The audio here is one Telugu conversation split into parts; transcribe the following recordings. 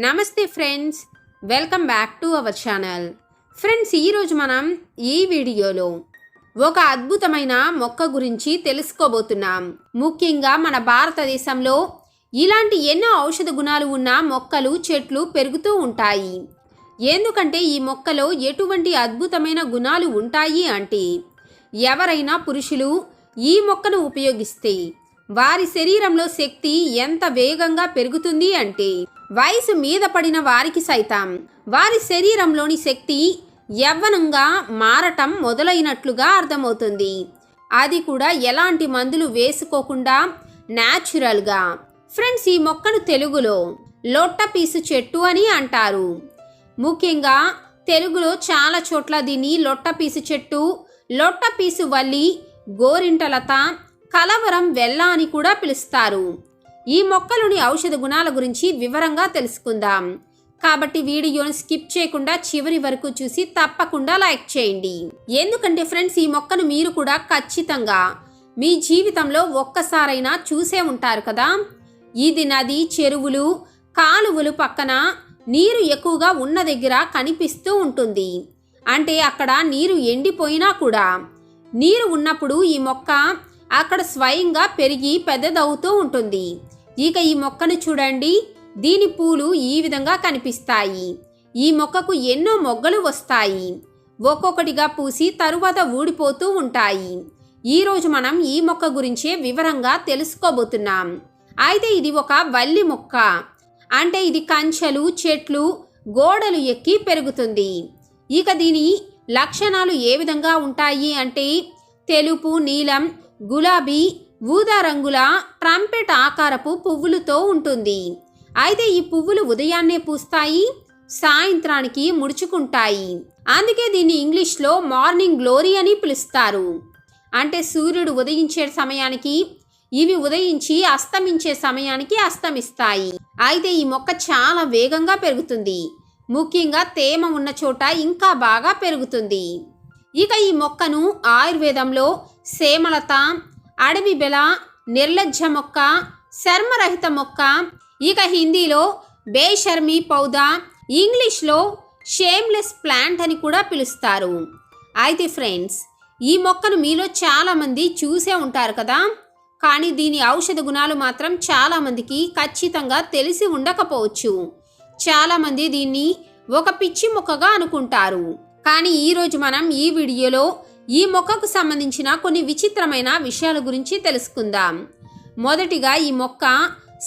నమస్తే friends, welcome back to our channel. Friends, ఈరోజు మనం ఈ వీడియోలో ఒక అద్భుతమైన మొక్క గురించి తెలుసుకోబోతున్నాం. ముఖ్యంగా మన భారతదేశంలో ఇలాంటి ఎన్నో ఔషధ గుణాలు ఉన్న మొక్కలు, చెట్లు పెరుగుతూ ఉంటాయి. ఎందుకంటే ఈ మొక్కలో ఎటువంటి అద్భుతమైన గుణాలు ఉంటాయి అంటే, ఎవరైనా పురుషులు ఈ మొక్కను ఉపయోగిస్తే వారి శరీరంలో శక్తి ఎంత వేగంగా పెరుగుతుంది అంటే, వయసు మీద పడిన వారికి సైతం వారి శరీరంలోని శక్తి యవ్వనంగా మారటం మొదలైనట్లుగా అర్థమవుతుంది. అది కూడా ఎలాంటి మందులు వేసుకోకుండా న్యాచురల్గా. ఫ్రెండ్స్, ఈ మొక్కను తెలుగులో లొట్టపీసు చెట్టు అని అంటారు. ముఖ్యంగా తెలుగులో చాలా చోట్ల దీన్ని లొట్టపీసు చెట్టు, లొట్టపీసు వల్లి, గోరింటలత, కలవరం వెల్ల అని కూడా పిలుస్తారు. ఈ మొక్కలోని ఔషధ గుణాల గురించి వివరంగా తెలుసుకుందాం. కాబట్టి వీడియోని స్కిప్ చేయకుండా చివరి వరకు చూసి తప్పకుండా లైక్ చేయండి. ఎందుకంటే ఫ్రెండ్స్, ఈ మొక్కను మీరు కూడా ఖచ్చితంగా మీ జీవితంలో ఒక్కసారైనా చూసే ఉంటారు కదా. ఇది నది, చెరువులు, కాలువలు పక్కన నీరు ఎక్కువగా ఉన్న దగ్గర కనిపిస్తూ ఉంటుంది. అంటే అక్కడ నీరు ఎండిపోయినా కూడా నీరు ఉన్నప్పుడు ఈ మొక్క అక్కడ స్వయంగా పెరిగి పెద్దదవుతూ ఉంటుంది. ఇక ఈ మొక్కను చూడండి, దీని పూలు ఈ విధంగా కనిపిస్తాయి. ఈ మొక్కకు ఎన్నో మొగ్గలు వస్తాయి. ఒక్కొక్కటిగా పూసి తరువాత ఊడిపోతూ ఉంటాయి. ఈరోజు మనం ఈ మొక్క గురించే వివరంగా తెలుసుకోబోతున్నాం. అయితే ఇది ఒక వల్లి మొక్క. అంటే ఇది కంచెలు, చెట్లు, గోడలు ఎక్కి పెరుగుతుంది. ఇక దీని లక్షణాలు ఏ విధంగా ఉంటాయి అంటే, తెలుపు, నీలం, గులాబీ, ఊదా రంగుల ట్రంపెట్ ఆకారపు పువ్వులతో ఉంటుంది. అయితే ఈ పువ్వులు ఉదయాన్నే పూస్తాయి, సాయంత్రానికి ముడుచుకుంటాయి. అందుకే దీన్ని ఇంగ్లీష్లో మార్నింగ్ గ్లోరీ అని పిలుస్తారు. అంటే సూర్యుడు ఉదయించే సమయానికి ఇవి ఉదయించి అస్తమించే సమయానికి అస్తమిస్తాయి. అయితే ఈ మొక్క చాలా వేగంగా పెరుగుతుంది. ముఖ్యంగా తేమ ఉన్న చోట ఇంకా బాగా పెరుగుతుంది. ఇక ఈ మొక్కను ఆయుర్వేదంలో సేమలత, అడవి బెల, నిర్లజ్జ మొక్క, శర్మరహిత మొక్క, ఇక హిందీలో బేషర్మీ పౌదా, ఇంగ్లీష్లో షేమ్లెస్ ప్లాంట్ అని కూడా పిలుస్తారు. అయితే ఫ్రెండ్స్, ఈ మొక్కను మీలో చాలామంది చూసే ఉంటారు కదా. కానీ దీని ఔషధ గుణాలు మాత్రం చాలామందికి ఖచ్చితంగా తెలిసి ఉండకపోవచ్చు. చాలామంది దీన్ని ఒక పిచ్చి మొక్కగా అనుకుంటారు. కానీ ఈరోజు మనం ఈ వీడియోలో ఈ మొక్కకు సంబంధించిన కొన్ని విచిత్రమైన విషయాల గురించి తెలుసుకుందాం. మొదటిగా, ఈ మొక్క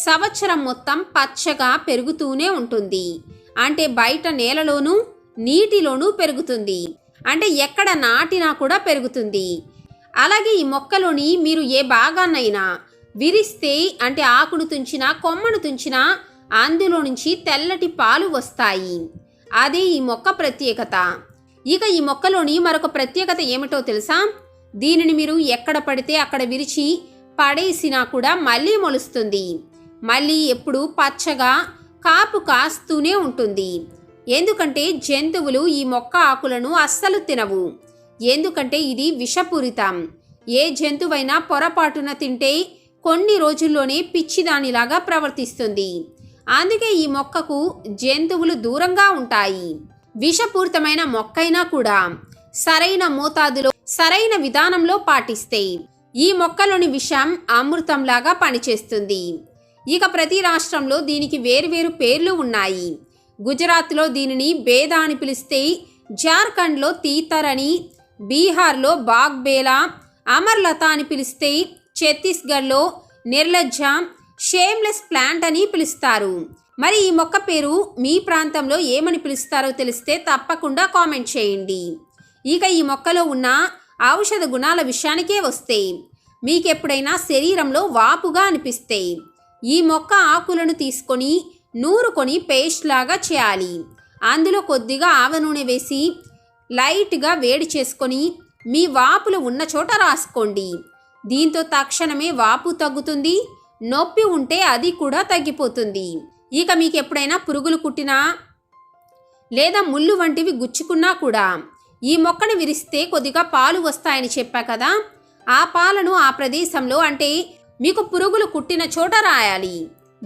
సంవత్సరం మొత్తం పచ్చగా పెరుగుతూనే ఉంటుంది. అంటే బయట నేలలోనూ నీటిలోనూ పెరుగుతుంది. అంటే ఎక్కడ నాటినా కూడా పెరుగుతుంది. అలాగే ఈ మొక్కలోని మీరు ఏ భాగాన్నైనా విరిస్తే, అంటే ఆకును తుంచినా, కొమ్మను తుంచినా అందులో నుంచి తెల్లటి పాలు వస్తాయి. అదే ఈ మొక్క ప్రత్యేకత. ఇక ఈ మొక్కలోని మరొక ప్రత్యేకత ఏమిటో తెలుసా? దీనిని మీరు ఎక్కడ పడితే అక్కడ విరిచి పడేసినా కూడా మళ్ళీ మొలుస్తుంది. మళ్ళీ ఎప్పుడు పచ్చగా కాపు కాస్తూనే ఉంటుంది. ఎందుకంటే జంతువులు ఈ మొక్క ఆకులను అస్సలు తినవు. ఎందుకంటే ఇది విషపూరితం. ఏ జంతువైనా పొరపాటున తింటే కొన్ని రోజుల్లోనే పిచ్చిదానిలాగా ప్రవర్తిస్తుంది. అందుకే ఈ మొక్కకు జంతువులు దూరంగా ఉంటాయి. విషపూరితమైన మొక్కైనా కూడా సరైన మోతాదులో, సరైన విధానంలో పాటిస్తే ఈ మొక్కలోని విషం అమృతంలాగా పనిచేస్తుంది. ఇక ప్రతి రాష్ట్రంలో దీనికి వేరువేరు పేర్లు ఉన్నాయి. గుజరాత్లో దీనిని బేదా అని పిలిస్తే, జార్ఖండ్లో తీతర్ అని, బీహార్లో బాగ్బేలా, అమర్లత అని పిలిస్తే, ఛత్తీస్గఢ్లో నిర్లజ్జ, షేమ్లెస్ ప్లాంట్ అని పిలుస్తారు. మరి ఈ మొక్క పేరు మీ ప్రాంతంలో ఏమని పిలుస్తారో తెలిస్తే తప్పకుండా కామెంట్ చేయండి. ఇక ఈ మొక్కలో ఉన్న ఔషధ గుణాల విషయానికే వస్తే, మీకెప్పుడైనా శరీరంలో వాపుగా అనిపిస్తే ఈ మొక్క ఆకులను తీసుకొని నూరుకొని పేస్ట్ లాగా చేయాలి. అందులో కొద్దిగా ఆవ నూనె వేసి లైట్గా వేడి చేసుకొని మీ వాపులు ఉన్న చోట రాసుకోండి. దీంతో తక్షణమే వాపు తగ్గుతుంది. నొప్పి ఉంటే అది కూడా తగ్గిపోతుంది. ఇక మీకు ఎప్పుడైనా పురుగులు కుట్టినా లేదా ముళ్ళు వంటివి గుచ్చుకున్నా కూడా ఈ మొక్కను విరిస్తే కొద్దిగా పాలు వస్తాయని చెప్పా కదా. ఆ పాలను ఆ ప్రదేశంలో, అంటే మీకు పురుగులు కుట్టిన చోట రాయాలి.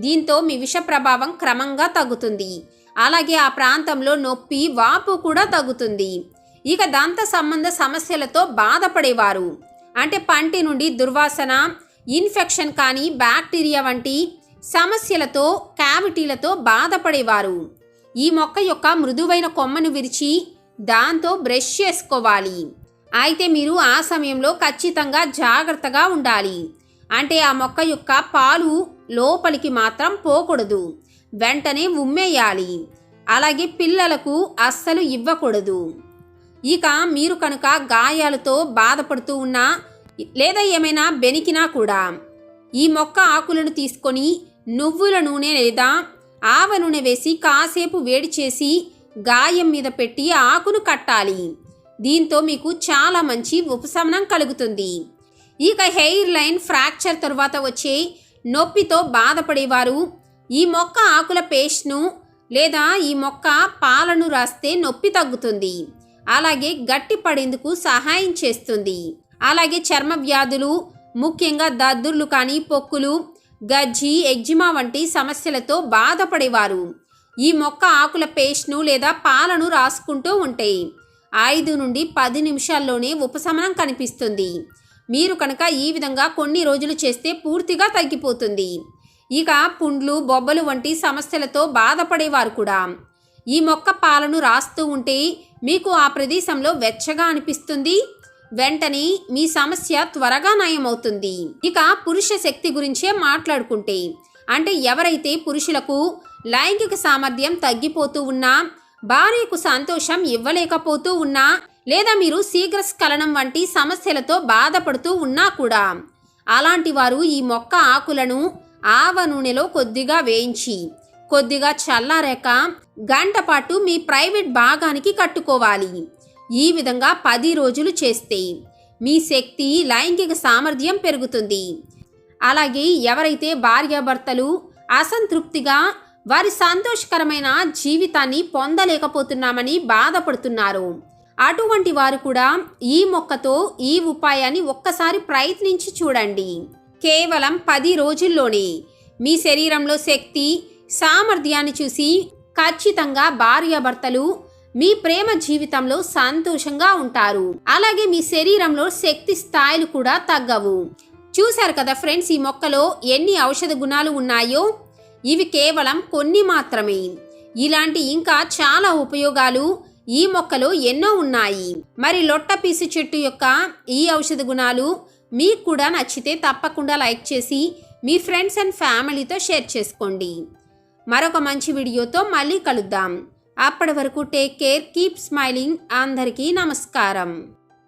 దీంతో మీ విష ప్రభావం క్రమంగా తగ్గుతుంది. అలాగే ఆ ప్రాంతంలో నొప్పి, వాపు కూడా తగ్గుతుంది. ఇక దంత సంబంధ సమస్యలతో బాధపడేవారు, అంటే పంటి నుండి దుర్వాసన, ఇన్ఫెక్షన్ కానీ బ్యాక్టీరియా వంటి సమస్యలతో, క్యావిటీలతో బాధపడేవారు ఈ మొక్క యొక్క మృదువైన కొమ్మను విరిచి దాంతో బ్రష్ చేసుకోవాలి. అయితే మీరు ఆ సమయంలో ఖచ్చితంగా జాగ్రత్తగా ఉండాలి. అంటే ఆ మొక్క యొక్క పాలు లోపలికి మాత్రం పోకూడదు, వెంటనే ఉమ్మేయాలి. అలాగే పిల్లలకు అస్సలు ఇవ్వకూడదు. ఇక మీరు కనుక గాయాలతో బాధపడుతూ ఉన్నా లేదా ఏమైనా బెనికినా కూడా ఈ మొక్క ఆకులను తీసుకొని నువ్వుల నూనె లేదా ఆవ నూనె వేసి కాసేపు వేడి చేసి గాయం మీద పెట్టి ఆకును కట్టాలి. దీంతో మీకు చాలా మంచి ఉపశమనం కలుగుతుంది. ఇక హెయిర్ లైన్ ఫ్రాక్చర్ తరువాత వచ్చే నొప్పితో బాధపడేవారు ఈ మొక్క ఆకుల పేస్ట్ను లేదా ఈ మొక్క పాలను రాస్తే నొప్పి తగ్గుతుంది. అలాగే గట్టి పడేందుకు సహాయం చేస్తుంది. అలాగే చర్మ వ్యాధులు, ముఖ్యంగా దద్దుర్లు కానీ, పొక్కులు, గజ్జి, ఎగ్జిమా వంటి సమస్యలతో బాధపడేవారు ఈ మొక్క ఆకుల పేస్ట్ను లేదా పాలను రాసుకుంటూ ఉంటే 5 నుండి 10 నిమిషాల్లోనే ఉపశమనం కనిపిస్తుంది. మీరు కనుక ఈ విధంగా కొన్ని రోజులు చేస్తే పూర్తిగా తగ్గిపోతుంది. ఇక పుండ్లు, బొబ్బలు వంటి సమస్యలతో బాధపడేవారు కూడా ఈ మొక్క పాలను రాస్తూ ఉంటే మీకు ఆ ప్రదేశంలో వెచ్చగా అనిపిస్తుంది. వెంటనే మీ సమస్య త్వరగా నయమవుతుంది. ఇక పురుష శక్తి గురించే మాట్లాడుకుంటే, అంటే ఎవరైతే పురుషులకు లైంగిక సామర్థ్యం తగ్గిపోతూ ఉన్నా, భార్యకు సంతోషం ఇవ్వలేకపోతూ ఉన్నా, లేదా మీరు శీఘ్రస్ఖలనం వంటి సమస్యలతో బాధపడుతూ ఉన్నా కూడా అలాంటి వారు ఈ మొక్క ఆకులను ఆవ నూనెలో కొద్దిగా వేయించి కొద్దిగా చల్లారాక గంట పాటు మీ ప్రైవేట్ భాగానికి కట్టుకోవాలి. ఈ విధంగా 10 రోజులు చేస్తే మీ శక్తి, లైంగిక సామర్థ్యం పెరుగుతుంది. అలాగే ఎవరైతే భార్యాభర్తలు అసంతృప్తిగా వారి సంతోషకరమైన జీవితాన్ని పొందలేకపోతున్నామని బాధపడుతున్నారో అటువంటి వారు కూడా ఈ మొక్కతో ఈ ఉపాయాన్ని ఒక్కసారి ప్రయత్నించి చూడండి. కేవలం 10 రోజుల్లోనే మీ శరీరంలో శక్తి, సామర్థ్యాన్ని చూసి ఖచ్చితంగా భార్యాభర్తలు మీ ప్రేమ జీవితంలో సంతోషంగా ఉంటారు. అలాగే మీ శరీరంలో శక్తి స్థాయిలు కూడా తగ్గవు. చూశారు కదా ఫ్రెండ్స్, ఈ మొక్కలో ఎన్ని ఔషధ గుణాలు ఉన్నాయో. ఇవి కేవలం కొన్ని మాత్రమే. ఇలాంటి ఇంకా చాలా ఉపయోగాలు ఈ మొక్కలో ఎన్నో ఉన్నాయి. మరి లొట్టపీసు చెట్టు యొక్క ఈ ఔషధ గుణాలు మీకు కూడా నచ్చితే తప్పకుండా లైక్ చేసి మీ ఫ్రెండ్స్ అండ్ ఫ్యామిలీతో షేర్ చేసుకోండి. మరొక మంచి వీడియోతో మళ్ళీ కలుద్దాం. అప్పటి వరకు టేక్ కేర్, కీప్ స్మైలింగ్. అందరికీ నమస్కారం.